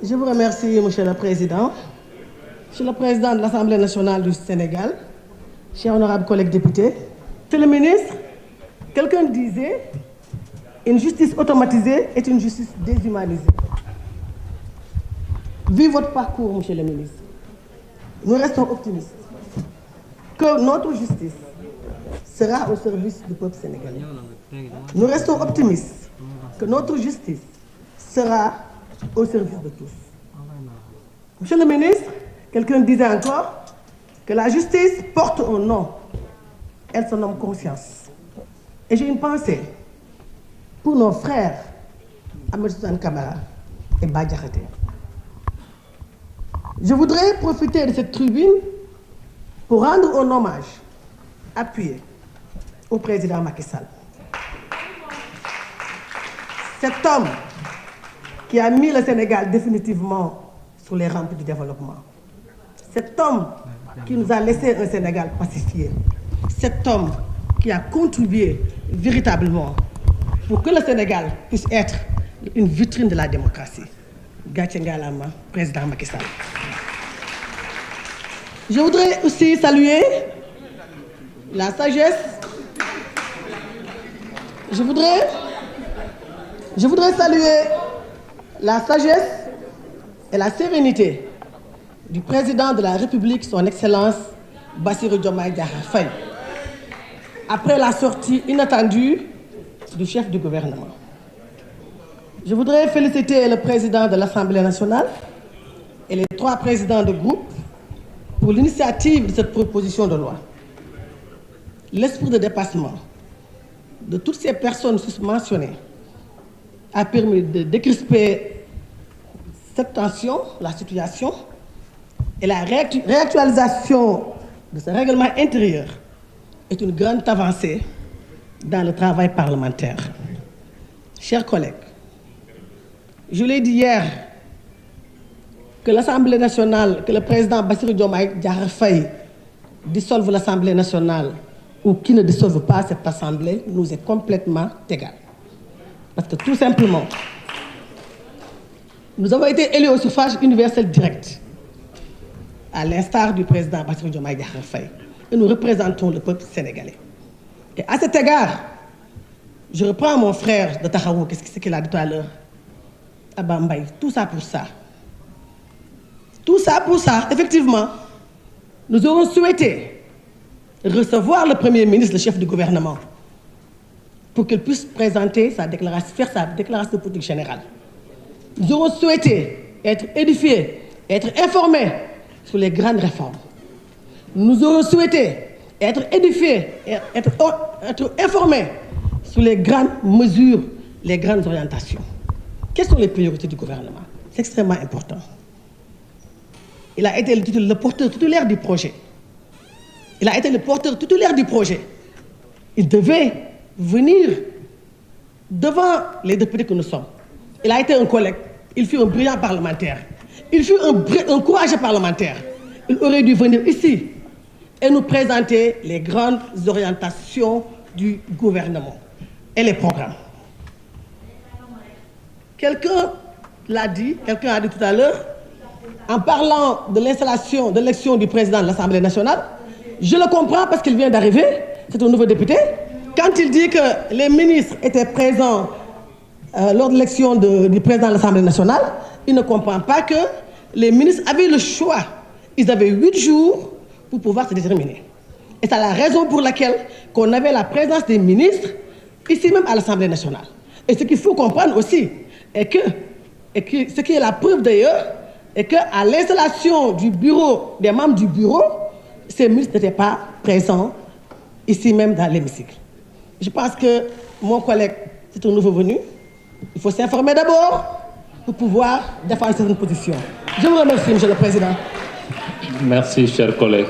Je vous remercie, Monsieur le Président. Monsieur le Président de l'Assemblée nationale du Sénégal, chers honorables collègues députés, Monsieur le ministre, quelqu'un disait une justice automatisée est une justice déshumanisée. Vu votre parcours, Monsieur le ministre, nous restons optimistes que notre justice sera au service du peuple sénégalais. Nous restons optimistes que notre justice sera au service de tous. Monsieur le ministre, quelqu'un disait encore que la justice porte un nom. Elle se nomme conscience. Et j'ai une pensée pour nos frères Ahmed Suzanne Camara et Bah Diakhaté. Je voudrais profiter de cette tribune pour rendre un hommage appuyé au président Macky Sall. Cet homme qui a mis le Sénégal définitivement sur les rampes du développement. Cet homme qui nous a laissé un Sénégal pacifié. Cet homme qui a contribué véritablement pour que le Sénégal puisse être une vitrine de la démocratie. Gatché ngalama, président Macky Sall. Je voudrais aussi saluer la sagesse. Je voudrais saluer la sagesse et la sérénité du président de la République, son Excellence Bassirou Diomaye Diakhar Faye, après la sortie inattendue du chef du gouvernement. Je voudrais féliciter le président de l'Assemblée nationale et les 3 présidents de groupe pour l'initiative de cette proposition de loi. L'esprit de dépassement de toutes ces personnes mentionnées a permis de décrisper cette tension, la situation, et la réactualisation de ce règlement intérieur est une grande avancée dans le travail parlementaire. Chers collègues, je l'ai dit hier, que l'Assemblée nationale, que le président Bassirou Diomaye Diakhar Faye dissolve l'Assemblée nationale ou qui ne dissolve pas cette Assemblée nous est complètement égal. Parce que tout simplement, nous avons été élus au suffrage universel direct, à l'instar du président Bassirou Diomaye Diakhar Faye, et nous représentons le peuple sénégalais. Et à cet égard, je reprends mon frère de Tahaou, qu'est-ce qu'il a dit tout à l'heure, Abba Mbaye, tout ça pour ça. Tout ça pour ça, effectivement, nous aurons souhaité recevoir le Premier ministre, le chef du gouvernement, pour qu'il puisse présenter sa déclaration, faire sa déclaration de politique générale. Nous aurons souhaité être édifiés, être informés sur les grandes réformes. Nous aurons souhaité être édifiés, être informés sur les grandes mesures, les grandes orientations. Quelles sont les priorités du gouvernement? C'est extrêmement important. Il a été le porteur titulaire du projet. Il a été le porteur titulaire du projet. Il devait venir devant les députés que nous sommes. Il a été un collègue. Il fut un brillant parlementaire. Il fut un courageux parlementaire. Il aurait dû venir ici et nous présenter les grandes orientations du gouvernement et les programmes. Quelqu'un l'a dit, quelqu'un a dit tout à l'heure, en parlant de l'installation, de l'élection du président de l'Assemblée nationale, je le comprends parce qu'il vient d'arriver, c'est un nouveau député. Quand il dit que les ministres étaient présents lors de l'élection du président de l'Assemblée nationale, il ne comprend pas que les ministres avaient le choix. Ils avaient 8 jours pour pouvoir se déterminer. Et c'est la raison pour laquelle on avait la présence des ministres ici même à l'Assemblée nationale. Et ce qu'il faut comprendre aussi est que ce qui est la preuve d'ailleurs, est qu'à l'installation du bureau, des membres du bureau, ces ministres n'étaient pas présents ici même dans l'hémicycle. Je pense que mon collègue, c'est un nouveau venu. Il faut s'informer d'abord pour pouvoir défendre cette position. Je vous remercie, Monsieur le Président. Merci, cher collègue.